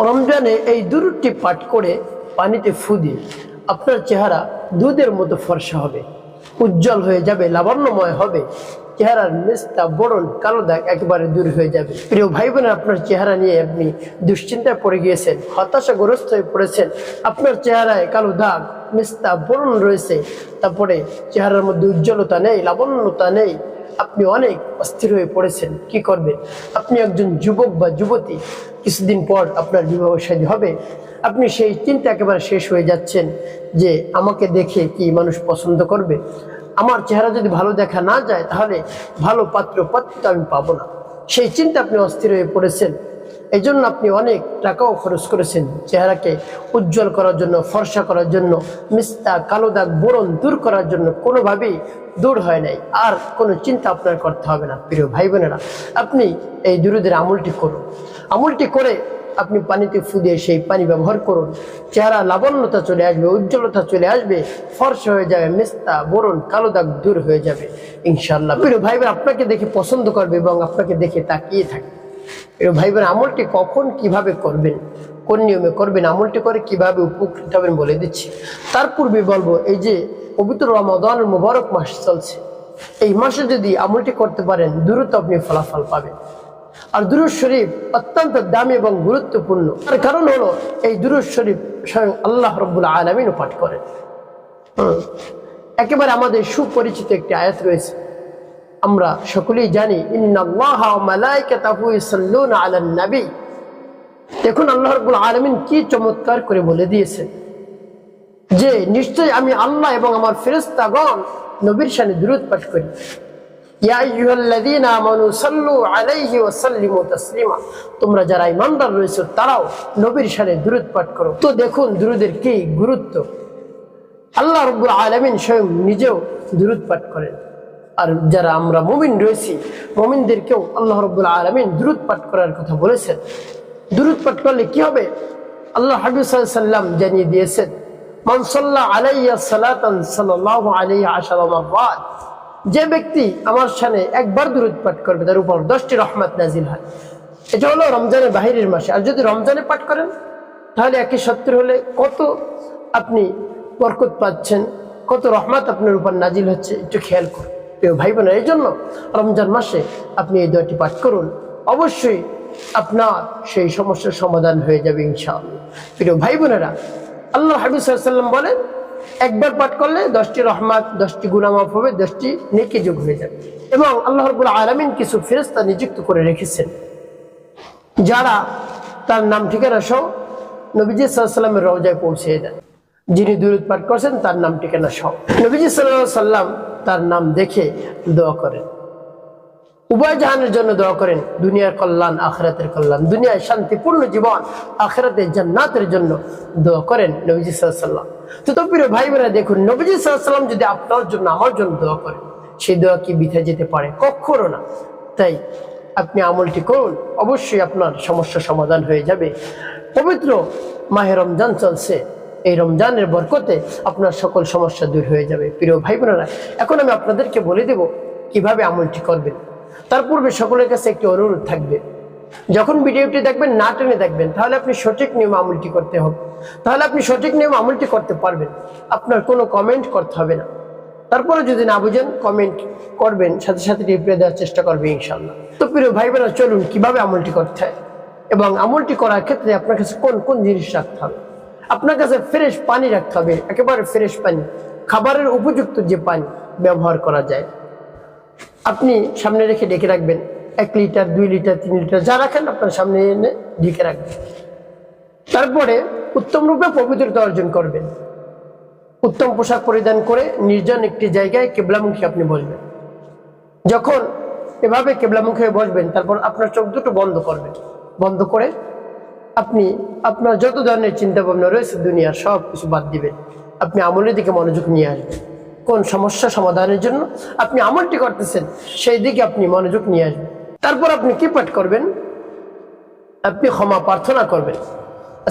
রমজানে এই দুরূদটি পাঠ করে পানিতে ফু দিয়ে আপনার চেহারা দুধের মতো ফর্সা হবে, উজ্জ্বল হয়ে যাবে, লাবণ্যময় হবে। চেহারার মেস্তা বরণ কালো দাগ একেবারে দূর হয়ে যাবে। প্রিয় ভাই বোন, আপনার চেহারা নিয়ে আপনি দুশ্চিন্তায় পড়ে গিয়েছেন, হতাশাগ্রস্ত হয়ে পড়েছেন, আপনার চেহারায় কালো দাগ মেস্তা বরণ রয়েছে, তারপরে চেহারার মধ্যে উজ্জ্বলতা নেই, লাবণ্যতা নেই, আপনি অনেক অস্থির হয়ে পড়েছেন। কি করবেন? আপনি একজন যুবক বা যুবতী, কিছুদিন পর আপনার বিবাহ শাদী হবে, আপনি সেই চিন্তা একেবারে শেষ হয়ে যাচ্ছেন যে আমাকে দেখে কি মানুষ পছন্দ করবে, আমার চেহারা যদি ভালো দেখা না যায় তাহলে ভালো পাত্র পাত্রী তো আমি পাবো না। সেই চিন্তা আপনি অস্থির হয়ে পড়েছেন। এই জন্য আপনি অনেক টাকাও খরচ করেছেন চেহারাকে উজ্জ্বল করার জন্য, ফর্সা করার জন্য, মিস্তা কালো দাগ বোরন দূর করার জন্য। কোনোভাবেই দূর হয় নাই, আর কোনো চিন্তা আপনার করতে হবে না। প্রিয় ভাই বোনেরা, আপনি এই দুরূদের আমলটি করুন। আমলটি করে আপনি পানিতে ফু দিয়ে সেই পানি ব্যবহার করুন। চেহারা লাবণ্যতা চলে আসবে, উজ্জ্বলতা চলে আসবে, ফর্সা হয়ে যাবে, মিস্তা বোরন কালো দাগ দূর হয়ে যাবে ইনশাআল্লাহ। প্রিয় ভাই বোন, আপনাকে দেখে পছন্দ করবে এবং আপনাকে দেখে তাকিয়ে থাকবে। প্রিয় ভাই বোন, আমলটি কখন কিভাবে করবেন, কোন নিয়মে করবেন, আমলটি করে কিভাবে উপকৃত হবেন বলে দিচ্ছি। তার পূর্বে বলবো, এই যে পবিত্র রমাদানের মুবারক মাস চলছে, এই মাসে যদি আমলটি করতে পারেন দ্রুত আপনি ফলাফল পাবেন। আর দুরূদ শরীফ অত্যন্ত দামি এবং গুরুত্বপূর্ণ। তার কারণ হলো এই দুরূদ শরীফ স্বয়ং আল্লাহ রাব্বুল আলামিন পাঠ করেন। একেবারে আমাদের সুপরিচিত একটি আয়াত রয়েছে, আমরা সকলেই জানি, ইন্নাল্লাহা ওয়া মালাইকাতাহু ইউসাল্লুনা আলান নবী। দেখুন আল্লাহ রাব্বুল আলামিন কি চমৎকার করে বলে দিয়েছেন যে নিশ্চয় আমি আল্লাহ এবং আমার ফেরেশতাগণ নবীর শানে দুরূদ পাঠ করি। ইয়া আইয়ুহাল্লাযীনা আমানু সাল্লু আলাইহি ওয়া সাল্লিমু তাসলিমা। তোমরা যারা ঈমানদার রয়েছে তারাও নবীর শানে দুরূদ পাঠ করো। তো দেখুন দুরূদের কি গুরুত্ব। আল্লাহ রাব্বুল আলামিন স্বয়ং নিজেও দুরূদ পাঠ করেন। আর যারা আমরা মুমিন রয়েছি, মুমিনদেরকেও আল্লাহ রাব্বুল আলামিন দুরূদ পাঠ করার কথা বলেছেন। দুরূদ পাঠ করলে কি হবে? আল্লাহ হাবিব সাল্লাল্লাহু আলাইহি ওয়াসাল্লাম জানিয়ে দিয়েছেন, মান সাল্লা আলাইয়া সালাতান সাল্লাল্লাহু আলাইহি আশারা মাররাত। যে ব্যক্তি আমার শানে একবার দুরূদ পাঠ করবে তার উপর 10টি রহমত নাজিল হয়। এটা হলো রমজানের বাহিরের মাসে। আর যদি রমজানে পাঠ করেন তাহলে 170 হলে কত আপনি বরকত পাচ্ছেন, কত রহমত আপনার উপর নাজিল হচ্ছে, একটু খেয়াল করুন প্রিয় ভাই বোনেরা। এই জন্য রমজান মাসে আপনি এই দোয়াটি পাঠ করুন, অবশ্যই আপনার সেই সমস্যার সমাধান হয়ে যাবে ইনশাআল্লাহ। প্রিয় ভাই বোনেরা, আল্লাহ হাবিব সাল্লাল্লাহু আলাইহি ওয়াসাল্লাম বলেন, একবার পাঠ করলে 10টি রহমত, 10টি গুনাহ মাফ হবে, 10টি নেকি যোগ হয়ে যাবে। এবং আল্লাহ রাব্বুল আলামিন কিছু ফেরেশতা নিযুক্ত করে রেখেছেন যারা তার নাম ঠিকানা সহ নবীজি সাল্লাল্লাহু আলাইহি ওয়াসাল্লামের রওজায় পৌঁছে দেন। যিনি দুরূদ পাঠ করছেন তার নাম ঠিকানা সহ নবীজি সাল্লাল্লাহু আলাইহি ওয়াসাল্লাম তার নাম দেখে দোয়া করেন, উভয় জাহানের জন্য দোয়া করেন, দুনিয়ার কল্যাণ আখিরাতের কল্যাণ, দুনিয়ায় শান্তিপূর্ণ জীবন, আখিরাতে জান্নাতের জন্য দোয়া করেন নবীজি সাল্লাল্লাহু আলাইহি ওয়াসাল্লাম। তো প্রিয় ভাই বোনেরা, দেখুন নবীজি সাল্লাল্লাহু আলাইহি ওয়াসাল্লাম যদি আপনার জন্য আমার জন্য দোয়া করেন, সেই দোয়া কি বৃথা যেতে পারে? কখনো না। তাই আপনি আমলটি করুন, অবশ্যই আপনার সমস্যার সমাধান হয়ে যাবে। পবিত্র মাহে রমজান চলছে, এই রমজানের বরকতে আপনার সকল সমস্যা দূর হয়ে যাবে। প্রিয় ভাই বোনেরা, এখন আমি আপনাদেরকে বলে দেব কিভাবে আমলটি করবেন। তার পূর্বে সকলের কাছে একটি অনুরোধ থাকবে, যখন ভিডিওটি দেখবেন না টেনে দেখবেন, তাহলে আপনি সঠিক নিয়ম আমলটি করতে হবে, তাহলে আপনি সঠিক নিয়ম আমলটি করতে পারবেন। আপনার কোনো কমেন্ট করতে হবে না। তারপরে যদি না বুঝেন কমেন্ট করবেন, সাথে সাথে রিপ্লাই দেওয়ার চেষ্টা করবে ইনশাআল্লাহ। তো প্রিয় ভাই বোনেরা, চলুন কিভাবে আমলটি করতে হয় এবং আমলটি করার ক্ষেত্রে আপনার কাছে কোন কোন জিনিস রাখতে হবে। আপনার কাছে ফ্রেশ পানি রাখতে হবে, একেবারে ফ্রেশ পানি, খাবারের উপযুক্ত যে পানি ব্যবহার করা যায় আপনি সামনে রেখে ঢেকে রাখবেন। 1 লিটার, 2 লিটার, 3 লিটার যা রাখেন আপনার সামনে এনে ঢেকে রাখবেন। তারপরে উত্তম রূপে পবিত্রতা অর্জন করবেন। উত্তম পোশাক পরিধান করে নির্জন একটি জায়গায় কিবলামুখী আপনি বসবেন। যখন এভাবে কিবলামুখী হয়ে বসবেন, তারপর আপনার চোখ দুটো বন্ধ করবেন। বন্ধ করে আপনি আপনার যত ধরনের চিন্তা ভাবনা রয়েছে দুনিয়ার সব কিছু বাদ দিবেন। আপনি আমলের দিকে মনোযোগ নিয়ে আসবেন। কোন সমস্যা সমাধানের জন্য আপনি আমলটি করতেছেন সেই দিকে আপনি মনোযোগ নিয়ে আসবেন। তারপর আপনি কি পাঠ করবেন? আপনি ক্ষমা প্রার্থনা করবেন।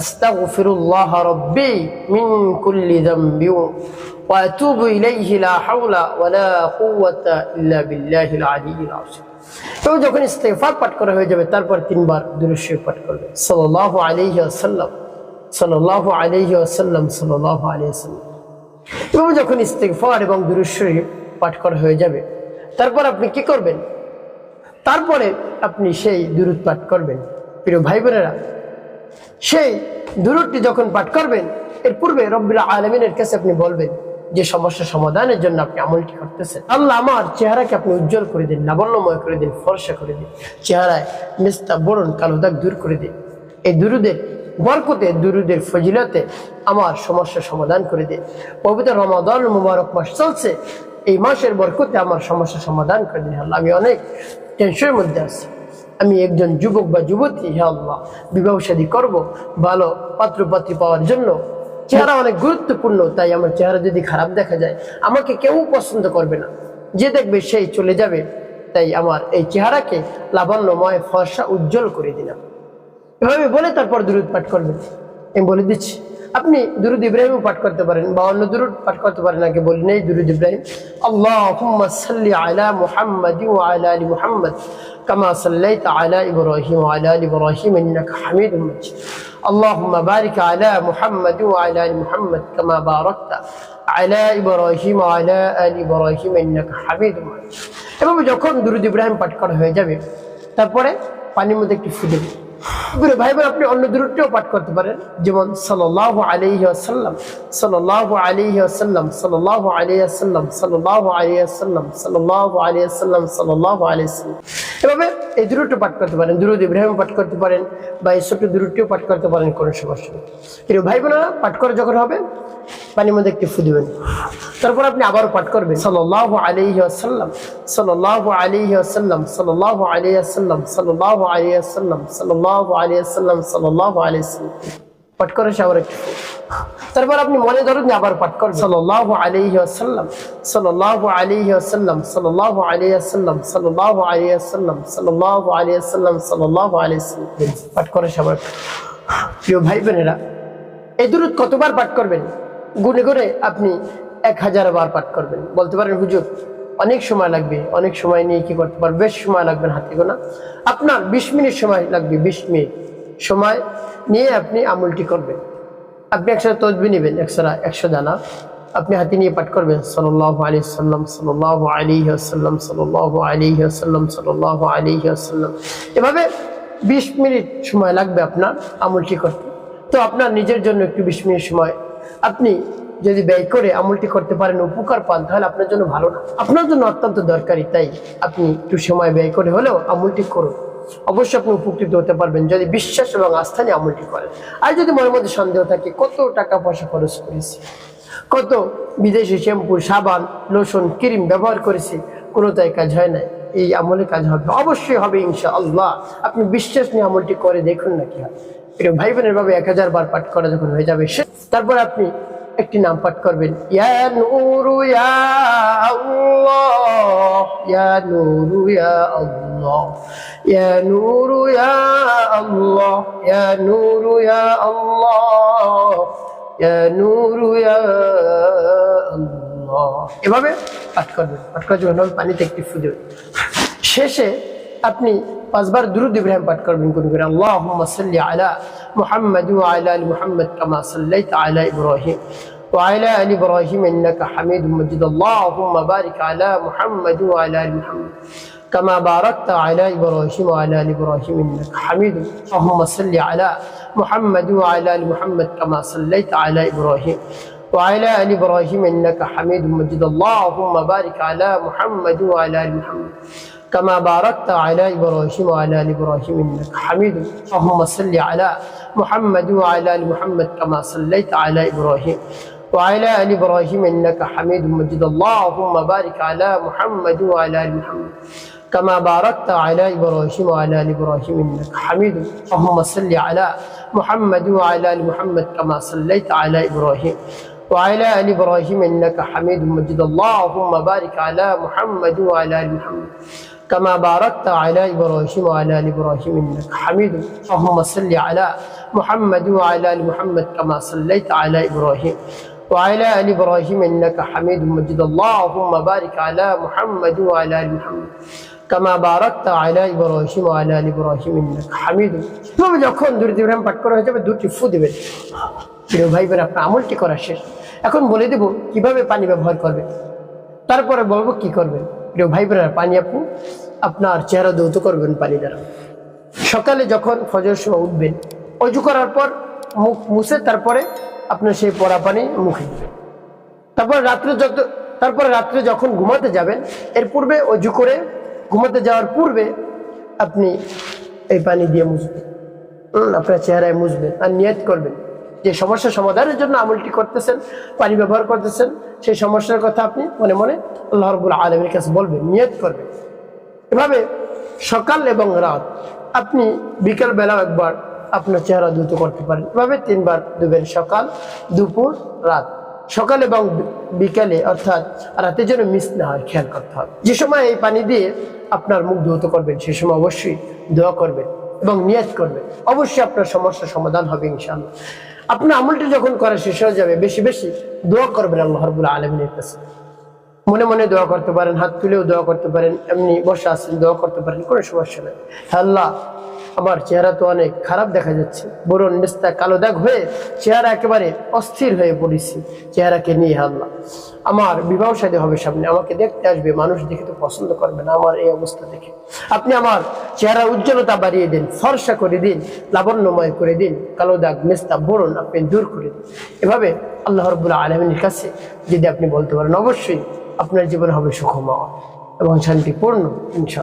আস্তাগফিরুল্লাহ রাব্বি মিন কুল্লি যামবি ওয়া আতুবু ইলাইহি লা হাওলা ওয়ালা কুওয়াতা ইল্লা বিল্লাহিল আলিয়্যিল আযীম। এবং যখন ইস্তেগফার পাঠ করা হয়ে যাবে তারপর 3 বার দুরূদ শরীফ পাঠ করবে সাল্লাল্লাহু আলাইহি ওয়াসাল্লাম, সাল্লাল্লাহু আলাইহি ওয়াসাল্লাম, সাল্লাল্লাহু আলাইহি ওয়াসাল্লাম। এবং যখন ইস্তেগফার এবং দুরূদ শরীফ পাঠ করা হয়ে যাবে তারপর আপনি কি করবেন? তারপরে আপনি সেই দুরূদ পাঠ করবেন। প্রিয় ভাই বোনেরা, সেই দুরূদটি যখন পাঠ করবেন এর পূর্বে রব্বুল আলামিনের কাছে আপনি বলবেন যে সমস্যা সমাধানের জন্য আপনি আমলটি করতেছেন, আল্লাহ আমার চেহারাকে আপনি উজ্জ্বল করে দিন, লাবণ্যময় করে দিন, ফর্সা করে দিন, চেহারায় মেস্তা বরণ কালো দাগ দূর করে দিন। এই দুরূদের বরকতে, দুরূদের ফজিলতে আমার সমস্যার সমাধান করে দিন। পবিত্র রমাদান মুবারক মাস চলছে, এই মাসের বরকতে আমার সমস্যার সমাধান করে দিন। আল্লাহ, আমি অনেক টেনশনের মধ্যে আছি, আমি একজন যুবক বা যুবতী, হে আল্লাহ বিবাহ শাদী করবো, ভালো পাত্রপাত্রী পাওয়ার জন্য চেহারা অনেক গুরুত্বপূর্ণ, তাই আমার চেহারা যদি খারাপ দেখা যায় আমাকে কেউ পছন্দ করবে না, যে দেখবে সেই চলে যাবে, তাই আমার এই চেহারাকে লাবণ্যময় ফর্সা উজ্জ্বল করে দিলাম। এভাবে বলে তারপর দুরূদ পাঠ করবেন। আমি বলে দিচ্ছি, আপনি দুরূদ ইব্রাহিম পাঠ করতে পারেন বা অন্য দুরূদ পাঠ করতে পারেন। আগে বলি নেই দুরূদ ইব্রাহিম, আল্লাহুম্মা সাল্লি আলা মুহাম্মাদিন ওয়া আলা আলি মুহাম্মাদ কামা সাল্লাইতা আলা ইব্রাহিম ওয়া আলা আলি ইব্রাহিম ইন্নাকা হামিদুম মাজিদ। আল্লাহুম্মা বারিক আলা মুহাম্মাদিন ওয়া আলা আলি মুহাম্মাদ কামা বারাকতা আলা ইব্রাহিম ওয়া আলা আলি ইব্রাহিম ইন্নাকা হামিদুম মাজিদ। এভাবে যখন দুরূদ ইব্রাহিম পাঠ করা হয়ে যাবে তারপরে পানির মধ্যে একটু ফু দেবেন। ভাই বোন, আপনি অন্য দুরূদটিও পাঠ করতে পারেন, যেমন সাল্লাল্লাহু আলাইহি ওয়াসাল্লাম, সাল্লাল্লাহু আলাইহি ওয়াসাল্লাম, সাল্লাল্লাহু আলাইহি ওয়াসাল্লাম, সাল্লাল্লাহু আলাইহি ওয়াসাল্লাম, সাল্লাল্লাহু আলাইহি ওয়াসাল্লাম, সাল্লাল্লাহু আলাইহি ওয়াসাল্লাম। এভাবে এই দুরূদটি পাঠ করতে পারেন, দুরূদ ইব্রাহিম পাঠ করতে পারেন বা এই ছোট দুরূদটিও পাঠ করতে পারেন, কোনো সমস্যা নেই। কিন্তু ভাই বোনেরা, পাঠ করা যখন হবে পানির মধ্যে একটু ফু দিবেন, তারপর আপনি আবারও পাঠ করবেন সাল্লাল্লাহু আলাইহি ওয়াসাল্লাম, সাল্লাল্লাহু আলাইহি ওয়াসাল্লাম, সাল্লাল্লাহু আলাইহি ওয়াসাল্লাম, সাল্লাল্লাহু আলাইহি ওয়াসাল্লাম, সাল্লাল্লাহু আলাইহি ওয়াসাল্লাম, সাল্লাল্লাহু আলাইহি ওয়াসাল্লাম। পাঠ করে আবার একটু, তারপর আপনি মনে ধরুন আবার পাঠ করবেন সাল্লাল্লাহু আলাইহি ওয়াসাল্লাম, সাল্লাল্লাহু আলাইহি ওয়াসাল্লাম, সাল্লাল্লাহু আলাইহি ওয়াসাল্লাম, সাল্লাল্লাহু আলাইহি ওয়াসাল্লাম, সাল্লাল্লাহু আলাইহি ওয়াসাল্লাম, সাল্লাল্লাহু আলাইহি ওয়াসাল্লাম। পাঠ করে আবার। প্রিয় ভাই বোনেরা, এই দুরূদ কতবার পাঠ করবেন? গুনে গুনে আপনি 1000 বার পাঠ করবেন। বলতে পারেন হুজুর অনেক সময় লাগবে, অনেক সময় নিয়ে কি করতে পারবেন? বেশ সময় লাগবে, হাতে গোনা আপনার 20 মিনিট সময় লাগবে। 20 মিনিট সময় নিয়ে আপনি আমলটি করবেন। আপনি একসাথে তসবিহ নেবেন, 100 দানা আপনি হাতে নিয়ে পাঠ করবেন সাল্লাল্লাহু আলাইহি ওয়াসাল্লাম, সাল্লাল্লাহু আলাইহি ওয়াসাল্লাম, সাল্লাল্লাহু আলাইহি ওয়াসাল্লাম, সাল্লাল্লাহু আলাইহি ওয়াসাল্লাম। এভাবে 20 মিনিট সময় লাগবে আপনার আমলটি করতে। তো আপনার নিজের জন্য একটু 20 মিনিট সময় আপনি যদি ব্যয় করে আমলটি করতে পারেন, উপকার পান, তাহলে আপনার জন্য ভালো না, আপনার জন্য অত্যন্ত দরকারি। তাই আপনি একটু সময় ব্যয় করে হলেও আমলটি করুন, অবশ্যই আপনি উপকৃত হতে পারবেন যদি বিশ্বাস এবং আস্থা নিয়ে আমলটি করেন। আর যদি মনের মধ্যে সন্দেহ থাকে কত টাকা পয়সা খরচ করেছি, কত বিদেশি শ্যাম্পু, সাবান, লোশন, ক্রিম ব্যবহার করেছি, কোনোটাই কাজ হয় না, এই আমলে কাজ হবে, অবশ্যই হবে ইনশাআল্লাহ। আপনি বিশ্বাস নিয়ে আমলটি করে দেখুন না কি হয়। প্রিয় ভাই বোনের ভাবে 1000 বার পাঠ করা যখন হয়ে যাবে, তারপর আপনি একটি নাম পাঠ করবেন, ইয়া নূরু ইয়া আল্লাহ, ইয়া নূরু ইয়া আল্লাহ, ইয়া নূরু ইয়া আল্লাহ, ইয়া নূরু ইয়া আল্লাহ, ইয়া নূরু ইয়া আল্লাহ। এভাবে পাঠ করবেন। পাঠ করার জন্য পানিতে একটি ফু দেবেন। শেষে আপনি 5 বার দুরূদ ইব্রাহিম পাঠ করবেন কোন করে, আল্লাহুম্মা সাল্লি আলা মুহাম্মাদ ওয়া আলা আলি মুহাম্মাদ কামা সাল্লাইতা আলা ইব্রাহিম ওয়া আলা আলি ইব্রাহিম ইন্নাকা হামিদুম মাজিদ। আল্লাহুম্মা বারিক আলা মুহাম্মাদ ওয়া আলা আলি মুহাম্মাদ কামা বারাকতা আলা ইব্রাহিম ওয়া আলা আলি ইব্রাহিম ইন্নাকা হামিদুম। আল্লাহুম্মা সাল্লি আলা মুহাম্মাদ ওয়া আলা আলি মুহাম্মাদ কামা সাল্লাইতা আলা ইব্রাহিম وعلى آل إبراهيم إنك حميد مجيد. اللهم بارك على محمد وعلى آل محمد كما باركت على إبراهيم وعلى آل إبراهيم إنك حميد. اللهم صل على محمد وعلى آل محمد كما صليت على إبراهيم وعلى آل إبراهيم إنك حميد مجيد. اللهم بارك على محمد وعلى آل محمد كما باركت على إبراهيم وعلى آل إبراهيم إنك حميد. اللهم صل على محمد وعلى آل محمد كما صليت على إبراهيم وعلى آل إبراهيم إنك حميد مجيد. اللهم بارك على محمد وعلى آل محمد كما باركت على إبراهيم وعلى آل إبراهيم إنك حميد اللهم صل على محمد وعلى آل محمد كما صليت على إبراهيم وعلى آل إبراهيم إنك حميد مجيد اللهم بارك على محمد وعلى آل محمد كما باركت على إبراهيم وعلى آل إبراهيم إنك حميد তবে যখন দুরূদ ইব্রাহিম পাঠ করা হয়ে যাবে দুটি ফু দিবেন। প্রিয় ভাই বোন, আপনার আমলটি করা শেষ। এখন বলে দেব কিভাবে পানি ব্যবহার করবেন, তারপরে বলবো কি করবেন। প্রিয় ভাই বোনেরা, পানি আপনি আপনার চেহারা ধৌত করবেন পানি দ্বারা। সকালে যখন ফজর সময় উঠবেন, অজু করার পর মুখ মুছে তারপরে আপনার সেই পরা পানি মুখে দিবেন। তারপরে রাত্রে যখন ঘুমাতে যাবেন, এর পূর্বে অজু করে ঘুমাতে যাওয়ার পূর্বে আপনি এই পানি দিয়ে মুছবেন, আপনার চেহারায় মুছবেন আর নিয়ত করবেন যে সমস্যা সমাধানের জন্য আমলটি করতেছেন, পানি ব্যবহার করতেছেন, সেই সমস্যার কথা আপনি মনে মনে আল্লাহ রাব্বুল আলামিনের কাছে বলবেন, নিয়ত করবেন। এভাবে সকাল এবং রাত, আপনি বিকেল বেলাও একবার আপনার চেহারা ধৌত করতে পারেন। এভাবে 3 বার ধুবেন, সকাল, দুপুর, রাত। সকাল এবং বিকালে অর্থাৎ রাতে যেন মিস না হয় খেয়াল করতে হবে। যে সময় এই পানি দিয়ে আপনার মুখ ধৌত করবেন সে সময় অবশ্যই দোয়া করবেন এবং নিয়ত করবেন, অবশ্যই আপনার সমস্যার সমাধান হবে ইনশাআল্লাহ। আপনার আমলটি যখন করা শেষ হয়ে যাবে, বেশি বেশি দোয়া করবেন আল্লাহ রাব্বুল আলামিনের কাছে। মনে মনে দোয়া করতে পারেন, হাত তুলেও দোয়া করতে পারেন, এমনি বসে আছেন দোয়া করতে পারেন, কোনো সমস্যা নেই। আল্লাহ, আমার চেহারা তো অনেক খারাপ দেখা যাচ্ছে, বরুণ নিস্তা কালো দাগ হয়ে চেহারা একেবারে অস্থির হয়ে পড়েছি চেহারাকে নিয়ে। আল্লাহ, আমার বিবাহ শাদী হবে সামনে, আমাকে দেখতে আসবে, মানুষ দেখে তো পছন্দ করবে না আমার এই অবস্থা দেখে। আপনি আমার চেহারার উজ্জ্বলতা বাড়িয়ে দিন, ফর্সা করে দিন, লাবণ্যময় করে দিন, কালো দাগ নিস্তা বরুণ আপনি দূর করে দিন। এভাবে আল্লাহ রাব্বুল আলামিনের কাছে যদি আপনি বলতে পারেন, অবশ্যই আপনার জীবন হবে সুখময় এবং শান্তিপূর্ণ ইনশাআল্লাহ।